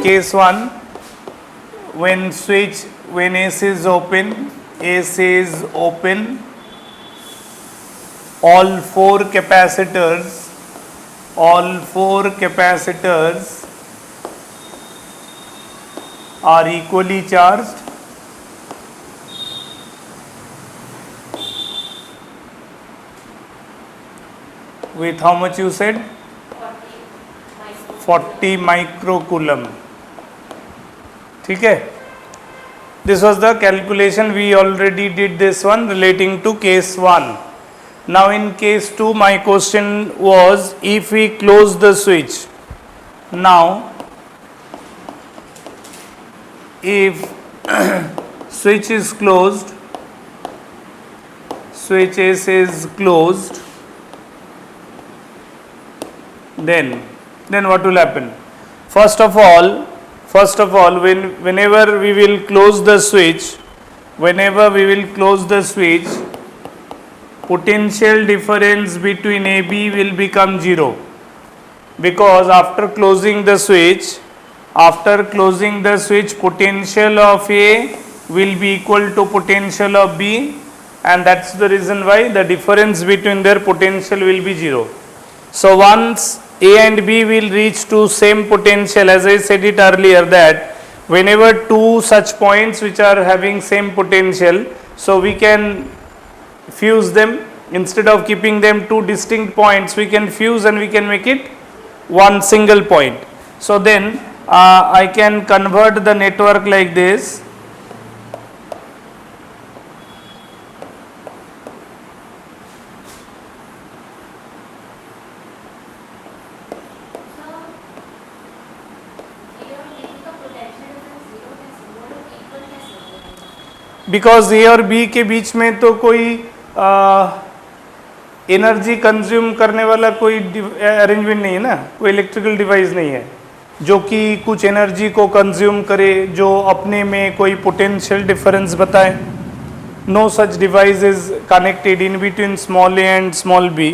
case 1, when AC is open, all four capacitors are equally charged. With how much you said? 40 microcoulomb. ठीक है? This was the calculation. We already did this one relating to case 1. Now in case 2, my question was, if we close the switch. Now if switch is closed, switch S is closed, then what will happen? First of all, whenever we will close the switch, potential difference between AB will become 0, because after closing the switch, potential of A will be equal to potential of B, and that's the reason why the difference between their potential will be 0. So once A and B will reach to same potential, as I said it earlier, that whenever two such points which are having same potential, so we can fuse them. Instead of keeping them two distinct points, we can fuse and we can make it one single point. So then I can convert the network like this. Because A और B के बीच में तो कोई energy consume करने वाला कोई arrangement नहीं है ना, कोई इलेक्ट्रिकल डिवाइस नहीं है जो कि कुछ एनर्जी को कंज्यूम करे, जो अपने में कोई पोटेंशियल डिफरेंस बताए. No such device is connected in between small A and small B.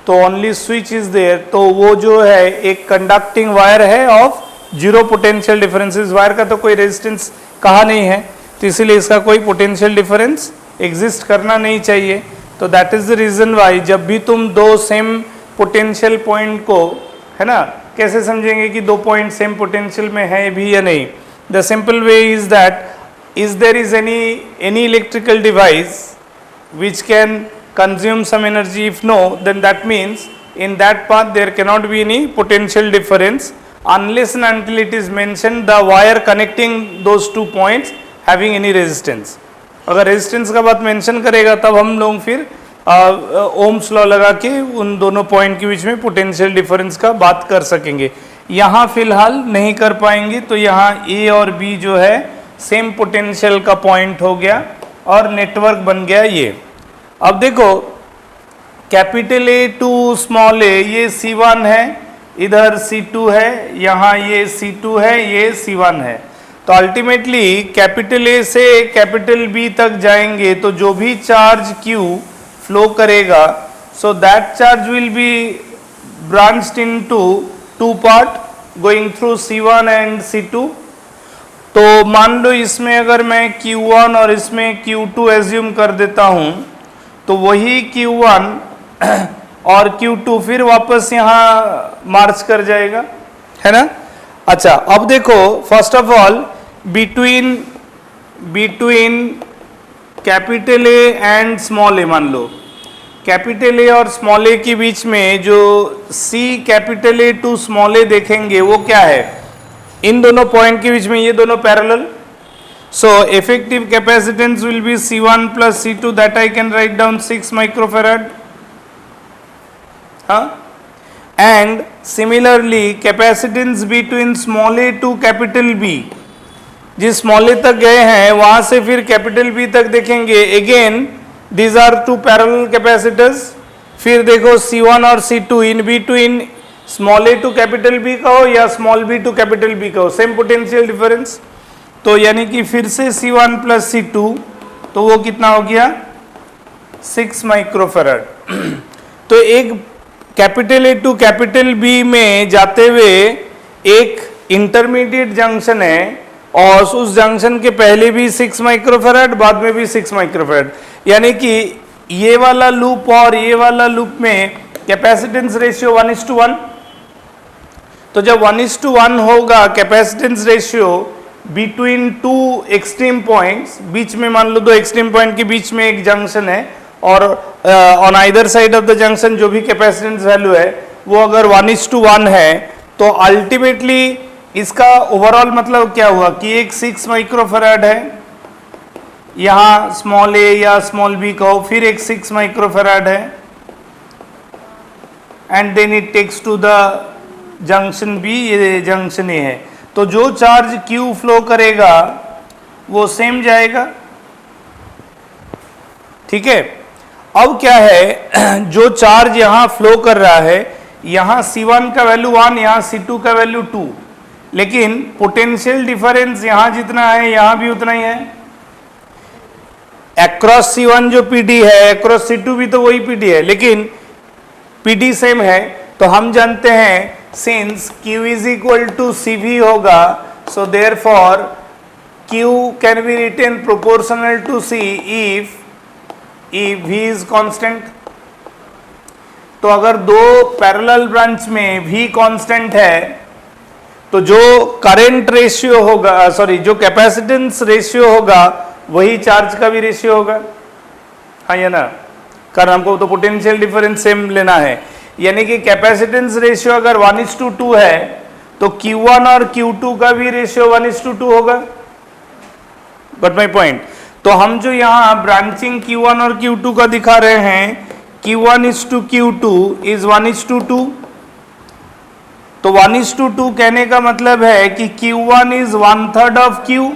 तो ओनली स्विच इज देयर. तो वो जो है एक कंडक्टिंग वायर है ऑफ जीरो पोटेंशियल डिफरेंस. इस वायर का तो कोई रेजिस्टेंस कहा नहीं है, तो इसीलिए इसका कोई पोटेंशियल डिफरेंस एग्जिस्ट करना नहीं चाहिए. तो that is the reason why जब भी तुम दो सेम पोटेंशियल पॉइंट को, है ना, कैसे समझेंगे कि दो पॉइंट सेम पोटेंशियल में है भी या नहीं. The simple way is that is there is any electrical device which can consume some energy. If no, then that means in that path there cannot be any potential difference unless and until it is mentioned the wire connecting those two points having any resistance. अगर resistance का बात mention करेगा तब हम लोग फिर Ohm's law लगा के उन दोनों पॉइंट के बीच में पोटेंशियल डिफरेंस का बात कर सकेंगे. यहाँ फिलहाल नहीं कर पाएंगे. तो यहाँ ए और बी जो है सेम पोटेंशियल का पॉइंट हो गया और नेटवर्क बन गया ये. अब देखो कैपिटल ए टू स्मॉल ए, ये C1 है, इधर C2 है, यहाँ ये C2 है, ये C1 है. तो अल्टीमेटली कैपिटल ए से कैपिटल बी तक जाएंगे तो जो भी चार्ज Q फ्लो करेगा, so that charge will be branched into two part going through C1 and C2. तो मान लो इसमें अगर मैं Q1 और इसमें Q2 एज्यूम कर देता हूं, तो वही Q1 और Q2 फिर वापस यहाँ मार्च कर जाएगा, है ना. अच्छा, अब देखो first of all between capital A and small A, मान लो कैपिटल ए और स्मॉल ए के बीच में जो C capital A to small A देखेंगे वो क्या है, इन दोनों पॉइंट के बीच में ये दोनों parallel. So effective capacitance will be C1 plus C2, that I can write down 6 microfarad. And similarly capacitance between small a to capital B, जिस स्मॉल ए तक गए हैं वहां से फिर कैपिटल बी तक देखेंगे. Again these are two parallel capacitors. फिर देखो C1 और C2 in between small A to capital B का हो या small B to capital B का हो, सेम पोटेंशियल डिफरेंस. तो यानी कि फिर से C1 प्लस C2, तो वो कितना हो गया 6 माइक्रोफेराड. तो एक capital A to capital B में जाते हुए एक इंटरमीडिएट जंक्शन है और उस जंक्शन के पहले भी 6 माइक्रोफैराड, बाद में भी 6 माइक्रोफैराड, यानी कि ये वाला लूप और ये वाला लूप में कैपेसिटेंस रेशियो 1:1। तो जब 1:1 होगा capacitance ratio between two extreme points, बीच में मान लो दो एक्सट्रीम पॉइंट के बीच में एक जंक्शन है और on either side of the junction जो भी कैपेसिटेंस वैल्यू है वो अगर 1:1 है, तो अल्टीमेटली इसका ओवरऑल मतलब क्या हुआ कि एक 6 माइक्रोफैराड है, यहां स्मॉल ए या स्मॉल बी कहो, फिर एक 6 माइक्रोफैराड है and then it takes to the junction B, ये जंक्शन ए है। तो जो चार्ज Q फ्लो करेगा वो सेम जाएगा, ठीक है। अब क्या है, जो चार्ज यहां फ्लो कर रहा है, यहां C1 का वैल्यू 1, यहां C2 का वैल्यू 2, लेकिन पोटेंशियल डिफरेंस यहां जितना है यहां भी उतना ही है। अक्रॉस C1 जो PD है, अक्रॉस C2 भी तो वही PD है, लेकिन PD सेम है। तो हम जानते हैं since Q is equal to CV होगा, so therefore Q can be written proportional to C if V is constant. तो अगर दो पैरेलल ब्रांच में V कांस्टेंट है तो जो करंट रेशियो होगा, सॉरी जो कैपेसिटेंस रेशियो होगा वही चार्ज का भी रेशियो होगा, हाँ या ना, कारण हमको तो पोटेंशियल डिफरेंस सेम लेना है। यानी कि कैपेसिटेंस रेशियो अगर 1:2 है तो Q1 और Q2 का भी रेशियो 1:2 होगा। Got my point. तो हम जो यहाँ ब्रांचिंग Q1 और Q2 का दिखा रहे हैं, Q1:Q2 इज 1:2। तो 1:2 कहने का मतलब है कि Q1 is 1/3 of Q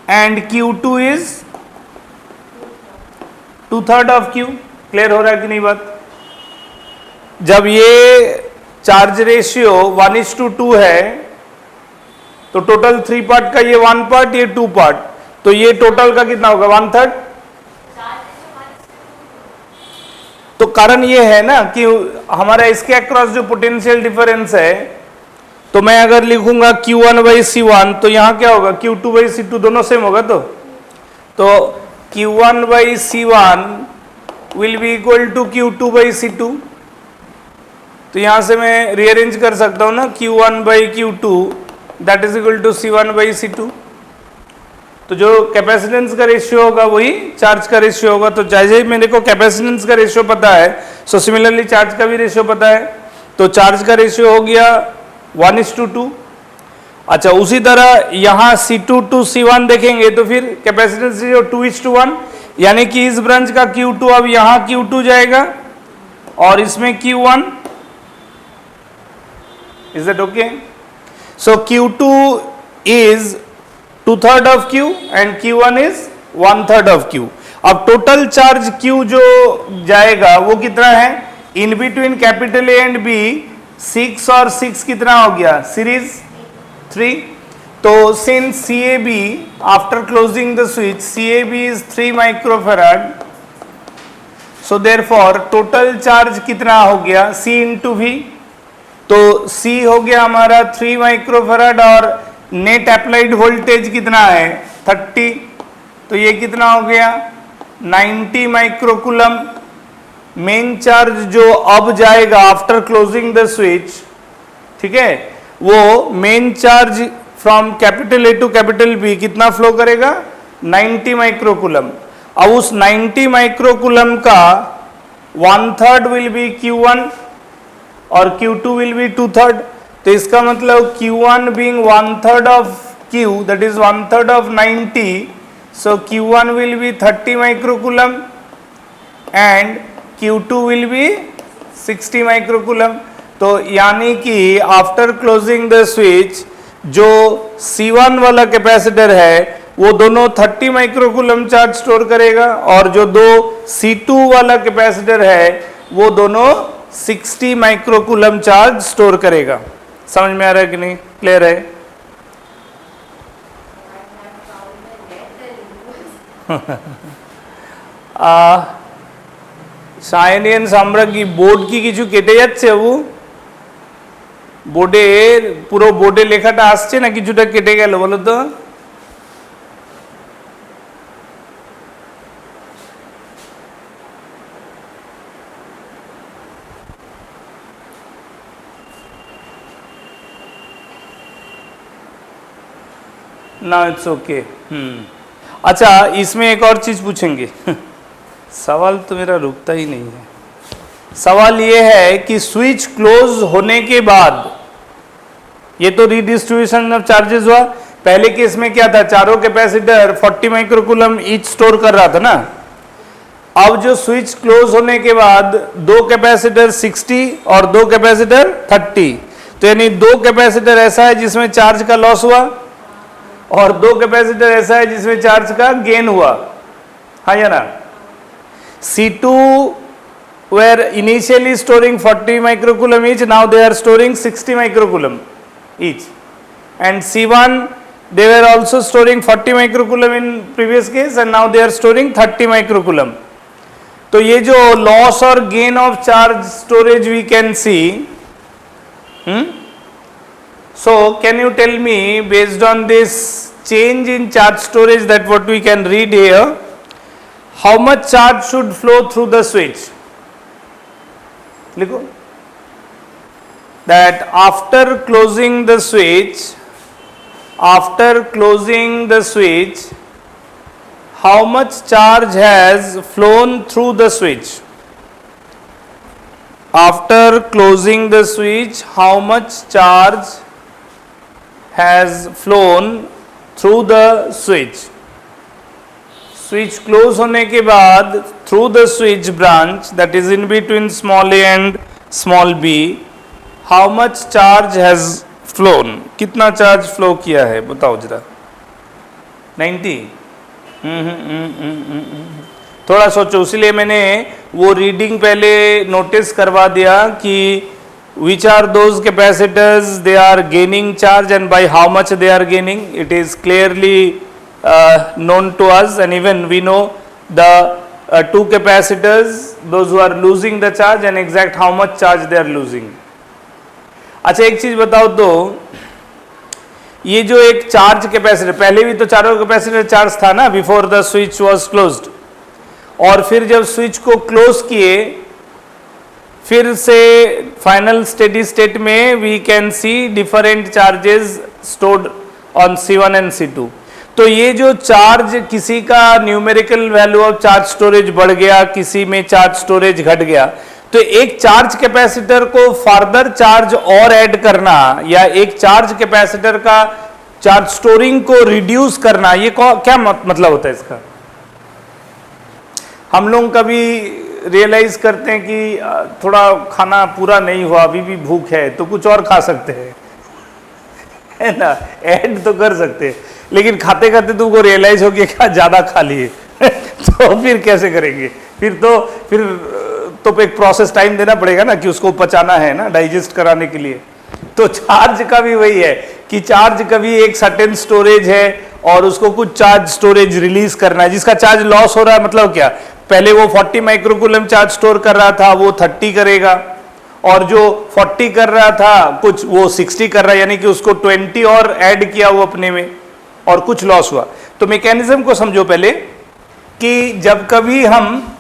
and Q2 is 2/3 of Q। Clear हो रहा है कि नहीं बात? जब ये चार्ज रेशियो 1:2 है तो टोटल 3 पार्ट का ये 1 पार्ट, ये 2 पार्ट, तो ये टोटल का कितना होगा 1/3। तो कारण ये है ना कि हमारा इसके अक्रॉस जो पोटेंशियल डिफरेंस है, तो मैं अगर लिखूंगा Q1/C1 तो यहां क्या होगा Q2/C2 दोनों सेम होगा। तो Q1/C1 will be equal to Q2/C2। तो यहां से मैं रीअरेंज कर सकता हूं ना, Q1/Q2 that is equal to C1/C2। तो जो कैपेसिटेंस का रेशियो होगा वही चार्ज का रेशियो होगा। तो जैसे मेरे को कैपेसिटेंस का रेशियो पता है, सो सिमिलरली चार्ज का भी रेशियो पता है। तो चार्ज का रेशियो हो गया 1:2। अच्छा, उसी तरह यहां C2 to C1 देखेंगे तो फिर कैपेसिटेंस रेशियो 2:1, यानी कि इस ब्रांच का Q2 अब यहां Q2 जाएगा और इसमें Q1। Is that okay? So Q2 is 2/3 of Q and Q1 is 1/3 of Q। अब टोटल चार्ज Q जो जाएगा वो कितना है, in between capital A and B 6 और 6 कितना हो गया सीरीज 3। तो since CAB after closing the switch CAB is 3 microfarad, so therefore total charge कितना हो गया C इंटू V। तो C हो गया हमारा 3 माइक्रोफैराड और नेट अप्लाइड वोल्टेज कितना है 30। तो ये कितना हो गया 90 माइक्रोकूलम। मेन चार्ज जो अब जाएगा आफ्टर क्लोजिंग द स्विच, ठीक है, वो main charge from capital A to capital B कितना फ्लो करेगा 90 माइक्रोकूलम। अब उस 90 माइक्रोकूलम का 1/3 विल बी Q1 और Q2 विल बी 2/3। तो इसका मतलब Q1 being 1/3 of Q, that is 1/3 of 90, so Q1 will be 30 microcoulomb and Q2 will be 60 microcoulomb। तो यानी कि आफ्टर क्लोजिंग द स्विच जो C1 वाला कैपेसिटर है वो दोनों 30 माइक्रोकूलम चार्ज स्टोर करेगा और जो दो C2 वाला कैपेसिटर है वो दोनों 60 माइक्रोकूलम चार्ज स्टोर करेगा। समझ में आ रहा है कि नहीं? क्लियर है? সায়নিয়ান আমরা কি বোর্ড কি কিছু কেটে যাচ্ছে বাবু? বোর্ডে পুরো বোর্ডে লেখাটা আসছে না কিছুটা কেটে গেল বলো তো? ना इट्स ओके। अच्छा, इसमें एक और चीज पूछेंगे सवाल तो मेरा रुकता ही नहीं है। सवाल ये है कि स्विच क्लोज होने के बाद, ये तो रीडिस्ट्रीब्यूशन ऑफ चार्जेस हुआ। पहले केस में क्या था, चारों कैपेसिटर 40 माइक्रोकूलम ईच स्टोर कर रहा था ना। अब जो स्विच क्लोज होने के बाद दो कैपेसिटर 60 और दो कैपेसिटर 30, तो यानी दो कैपेसिटर ऐसा है जिसमें चार्ज का लॉस हुआ और दो कैपेसिटर ऐसा है जिसमें चार्ज का गेन हुआ, हाँ या ना। C2 were initially storing 40 microcoulomb each, now they are storing 60 microcoulomb each, and C1 they were also storing 40 microcoulomb in previous case and now they are storing 30 microcoulomb. तो ये जो लॉस और gain of charge storage we can see, so can you tell me based on this change in charge storage that what we can read here, how much charge should flow through the switch? लिखो that after closing the switch, how much charge has flown through the switch? After closing the switch, how much charge has flown through the switch? Switch close होने के बाद through the switch branch that is in between small a and small b, how much charge has flown? कितना charge flow किया है बताओ जरा। 90। थोड़ा सोचो, इसलिए मैंने वो रीडिंग पहले नोटिस करवा दिया कि which are those capacitors they are gaining charge and by how much they are gaining. It is clearly known to us, and even we know the two capacitors, those who are losing the charge and exact how much charge they are losing. अच्छा, एक चीज बताओ तो, ये जो एक charge capacitor, पहले भी तो चारों कैपेसिटर चार्ज था ना before the switch was closed, और फिर जब स्विच को क्लोज किए फिर से फाइनल स्टेडी स्टेट में we can see different charges stored on C1 and C2। तो ये जो चार्ज, किसी का numerical value of charge storage बढ़ गया, किसी में चार्ज स्टोरेज घट गया, तो एक चार्ज कैपेसिटर को फर्दर चार्ज और ऐड करना या एक चार्ज कैपेसिटर का चार्ज स्टोरिंग को रिड्यूस करना, ये क्या मतलब होता है इसका? हम लोग कभी रियलाइज करते हैं कि थोड़ा खाना पूरा नहीं हुआ, अभी भी भूख है, तो कुछ और खा सकते हैं, है ना, ऐड तो कर सकते हैं, लेकिन खाते खाते तुमको रियलाइज हो गया क्या ज्यादा खा लिए तो फिर कैसे करेंगे? फिर तो एक प्रोसेस टाइम देना पड़ेगा ना कि उसको पचाना है ना, डाइजेस्ट कराने के लिए। तो चार्ज का भी वही है कि चार्ज कभी एक सर्टेन स्टोरेज है और उसको कुछ चार्ज स्टोरेज रिलीज करना है, जिसका चार्ज लॉस हो रहा है। मतलब क्या, पहले वो 40 माइक्रोकूलम चार्ज स्टोर कर रहा था, वो 30 करेगा, और जो 40 कर रहा था कुछ वो 60 कर रहा है, यानी कि उसको 20 और ऐड किया वो अपने में, और कुछ लॉस हुआ। तो मैकेनिज्म को समझो पहले कि जब कभी हम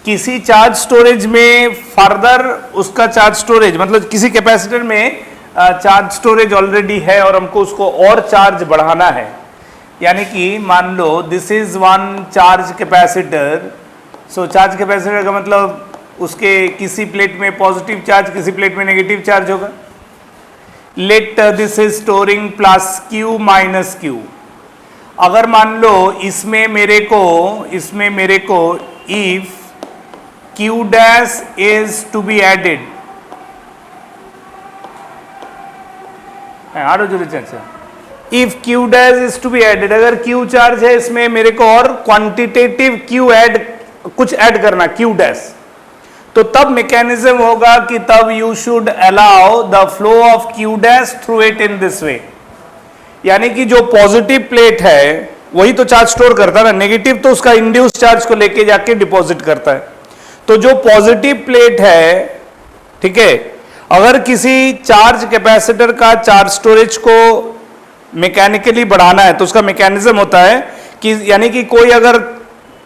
किसी चार्ज स्टोरेज में फर्दर उसका चार्ज स्टोरेज, मतलब किसी कैपेसिटर में चार्ज स्टोरेज ऑलरेडी है और हमको उसको और चार्ज बढ़ाना है, यानी कि मान लो this is one charge capacitor. So charge capacitor का मतलब उसके किसी प्लेट में पॉजिटिव चार्ज, किसी प्लेट में नेगेटिव चार्ज होगा। Let this is storing plus Q minus Q। अगर मान लो इसमें मेरे को if Q dash is to be added, if Q dash is to be added, अगर Q चार्ज है इसमें मेरे को और क्वांटिटेटिव Q कुछ ऐड करना Q डैश, तो तब मैकेनिज्म होगा कि तब you should allow the flow of Q dash through it in this way. यानी कि जो पॉजिटिव प्लेट है वही तो चार्ज स्टोर करता है ना, नेगेटिव तो उसका इंड्यूस चार्ज को लेके जाके डिपॉजिट करता है। तो जो पॉजिटिव प्लेट है, ठीक है, अगर किसी चार्ज कैपेसिटर का चार्ज स्टोरेज को मैकेनिकली बढ़ाना है तो उसका मैकेनिज्म होता है कि यानी कि कोई अगर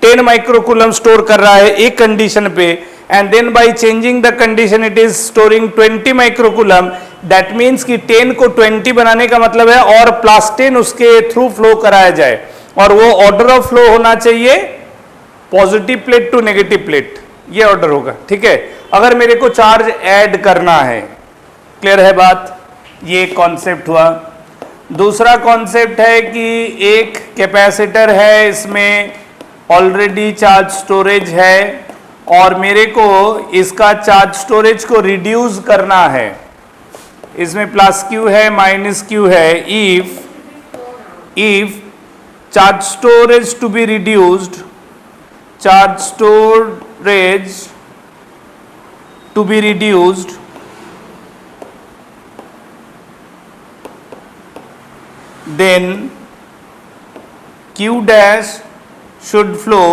10 माइक्रोकूलम स्टोर कर रहा है एक कंडीशन पे and then by changing the condition it is storing 20 microcoulomb, that means कि 10 को 20 बनाने का मतलब है और प्लस 10 उसके थ्रू फ्लो कराया जाए और वो ऑर्डर ऑफ फ्लो होना चाहिए positive plate to negative plate, ये ऑर्डर होगा। ठीक है, अगर मेरे को चार्ज ऐड करना है, क्लियर है बात, ये कॉन्सेप्ट हुआ। दूसरा कॉन्सेप्ट है कि एक कैपेसिटर है, इसमें ऑलरेडी चार्ज स्टोरेज है और मेरे को इसका चार्ज स्टोरेज को रिड्यूस करना है, इसमें प्लस क्यू है माइनस क्यू है। If charge storage to be reduced, charge storage to be reduced, then Q dash should flow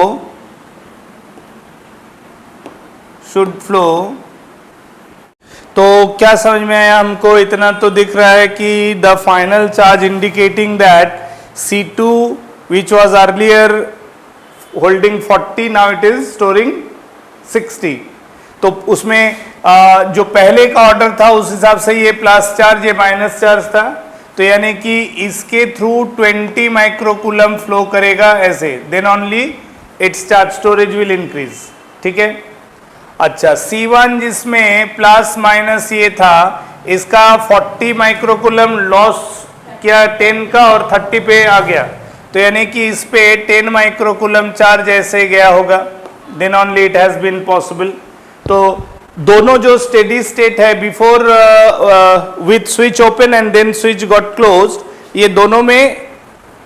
तो क्या समझ में आया हमको? इतना तो दिख रहा है कि the final charge indicating that C2 which was earlier holding 40 now it is storing 60, तो उसमें जो पहले का ऑर्डर था उस हिसाब से ये प्लस चार्ज ये माइनस चार्ज था, तो यानी कि इसके थ्रू 20 माइक्रोकूलम फ्लो करेगा ऐसे, then only its charge storage will increase. ठीक है, अच्छा C1 जिसमें प्लस माइनस ये था, इसका 40 माइक्रोकूलम लॉस किया 10 का और 30 पे आ गया, तो यानी कि इस पे 10 माइक्रोकूलम चार्ज ऐसे गया होगा, then only it has been possible. तो दोनों जो स्टेडी स्टेट है before with switch open and then switch got closed, ये दोनों में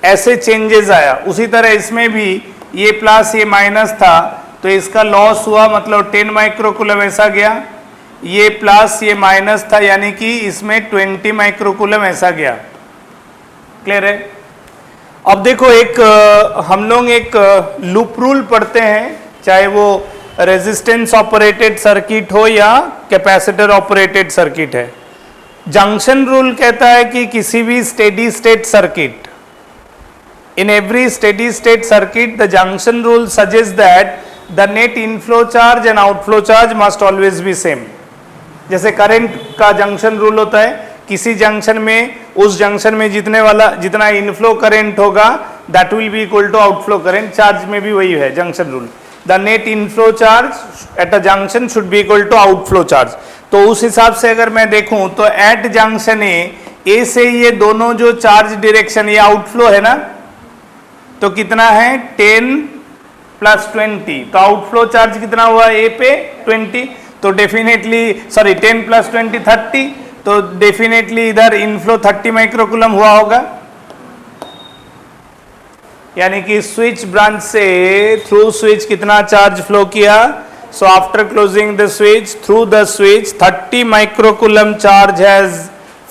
ऐसे चेंजेस आया। उसी तरह इसमें भी ये प्लस ये माइनस था तो इसका लॉस हुआ, मतलब 10 माइक्रोकूलम ऐसा गया, ये प्लस ये माइनस था यानी कि इसमें 20 माइक्रोकूलम ऐसा गया। क्लियर है? अब देखो एक हम लोग एक लूप रूल पढ़ते हैं, चाहे वो रेजिस्टेंस ऑपरेटेड सर्किट हो या कैपेसिटर ऑपरेटेड सर्किट है। जंक्शन रूल कहता है कि किसी भी steady state circuit, in every steady state circuit the junction rule suggest that the net inflow charge and outflow charge must always be same. जैसे current का जंक्शन रूल होता है, किसी जंक्शन में उस जंक्शन में जितना इनफ्लो करंट होगा that will be equal to outflow current, charge में भी वही है junction rule. The net inflow charge at a junction should be equal to outflow charge। तो उस हिसाब से अगर मैं देखूं तो एट जंक्शन ए से ये दोनों जो चार्ज डायरेक्शन, ये आउटफ्लो है ना, तो कितना है 10 + 20, तो आउटफ्लो चार्ज कितना हुआ ए पे 20, तो डेफिनेटली 10 + 20 30, तो डेफिनेटली इधर इनफ्लो 30 माइक्रोकूलम हुआ होगा, यानी कि स्विच ब्रांच से थ्रू स्विच कितना चार्ज फ्लो किया। So after closing the switch, through the switch 30 microcoulomb charge has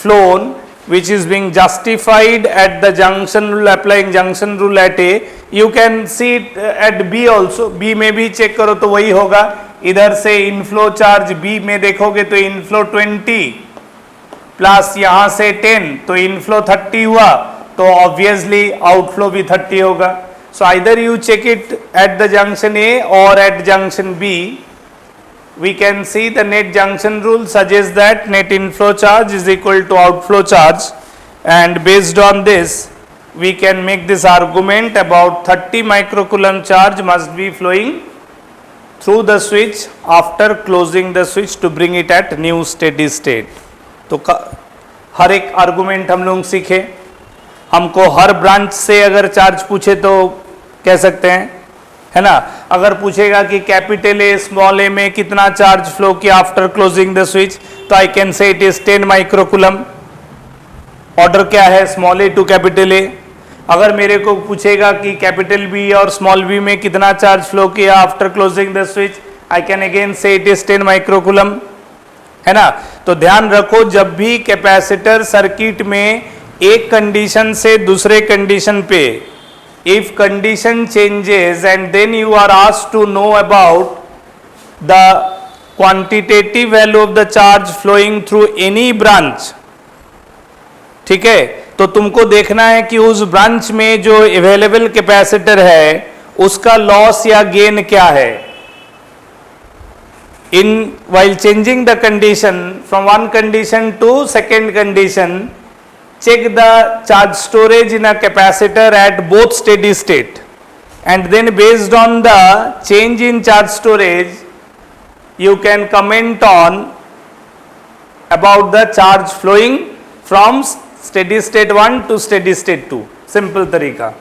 phloem which is being justified at the junction rule, applying junction rule at A। you can see it at B also, B में भी check करो तो वही होगा। इधर से inflow charge B में देखोगे तो इनफ्लो 20 प्लस यहाँ से 10, तो इनफ्लो 30 हुआ, तो ऑब्वियसली आउटफ्लो भी 30 होगा। So either you check it at the junction A और at junction B. We can see the net junction rule suggests that net inflow charge is equal to outflow charge, and based on this we can make this argument about 30 microcoulomb charge must be flowing through the switch after closing the switch to bring it at new steady state। तो हर एक argument हम लोग सीखे, हमको हर branch से अगर charge पूछे तो कह सकते हैं, है ना। अगर पूछेगा कि कैपिटल ए स्मॉल ए में कितना चार्ज फ्लो किया आफ्टर क्लोजिंग द स्विच, तो I can say it is 10 microcoulomb. Order क्या है, small A to capital A. अगर मेरे को पूछेगा कि कैपिटल बी और स्मॉल बी में कितना चार्ज फ्लो किया after closing the switch, I can again say it is 10 microcoulomb, है ना। तो ध्यान रखो, जब भी कैपेसिटर सर्किट में एक कंडीशन से दूसरे कंडीशन पे, if condition changes and then you are asked to know about the quantitative value of the charge flowing through any branch, ठीक है, तो तुमको देखना है कि उस ब्रांच में जो अवेलेबल कैपेसिटर है उसका लॉस या गेन क्या है। इन while changing the condition from one condition to second condition, check the charge storage in a capacitor at both steady state, and then based on the change in charge storage you can comment on about the charge flowing from steady state 1 to steady state 2. Simple तरीका।